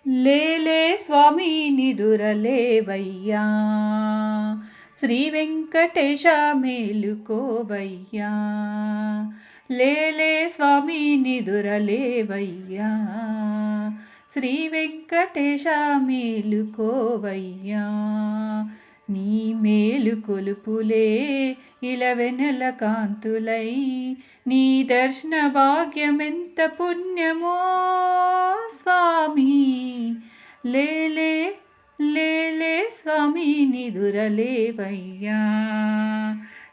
లేలే స్వామి నిదురలేవయ్యా, శ్రీ వెంకటేశ మేలుకోవయ్యా. లేలే స్వామి నిదురలేవయ్యా, శ్రీ వెంకటేశ మేలుకోవయ్యా. నీ మేలు కొలుపులే ఇలవెనెల కాంతులై, నీ దర్శన భాగ్యమెంత పుణ్యమో స్వామి. లేలే లేలే స్వామి నిదురలేవయ్యా,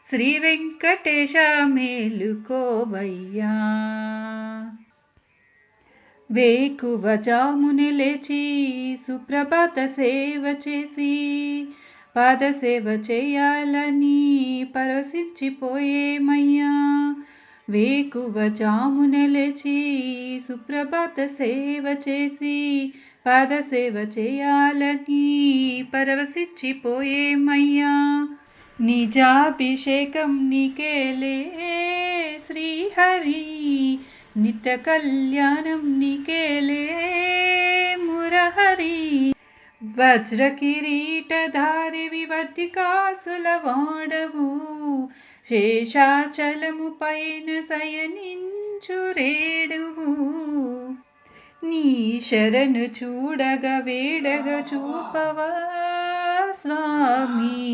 శ్రీ వెంకటేశ మేలుకోవయ్యా. వేకువ జామున లేచి సుప్రభాత సేవ చేసి పాదసేవ చేయాలని పరవశించిపోయేమయ్యా. వేకువ జామున లేచి సుప్రభాత సేవ చేసి పాదసేవ చేయాలని పరవశించిపోయేమయ్యా. నిజాభిషేకం నీకేలే శ్రీహరి, నిత్య కళ్యాణం నీకేలే మురహరి. వజ్ర కిరీటధారి వివర్తికాసుల వాడవు, శేషాచలము పైన శయనించు రేడువు. నీ శరణు చూడగ వేడగ చూపవా స్వామి.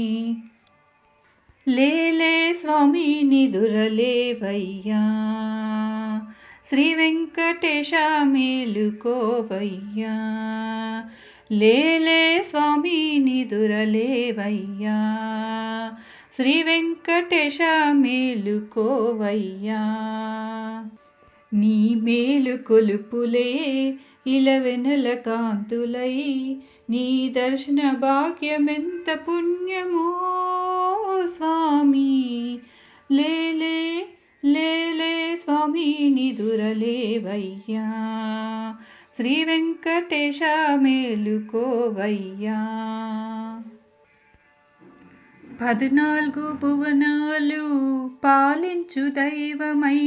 లేలే స్వామి నిదురలేవయ్యా, శ్రీ వెంకటేశ మేలుకోవయ్యా. లేలే స్వామి నిదురలేవయ్యా, శ్రీ వెంకటేశ మేలుకోవయ్యా. నీ మేలు కొలుపులే ఇలవెనెల కాంతులై, నీ దర్శన భాగ్యమెంత పుణ్యమో స్వామి. లేలే లేలే స్వామి నిదురలేవయ్యా, శ్రీ వెంకటేశ మేలుకోవయ్యా. 14 భువనాలు పాలించు దైవమై,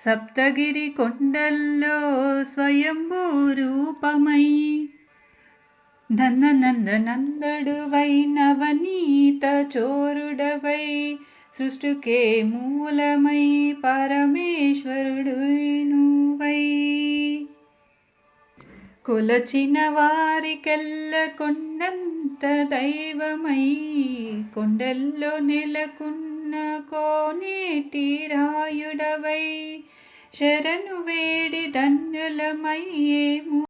సప్తగిరి కొండల్లో స్వయంభూ రూపమై, నందడువై నవనీత చోరుడవై, సృష్టికే మూలమై పరమేశ్వరుడు నువ్వై. కొలచిన వారికెల్ల కొండంత దైవమై, కొండల్లో నెలకున్న కోనేటి రాయుడవై, శరణు వేడి ధన్యులమయ్యేము.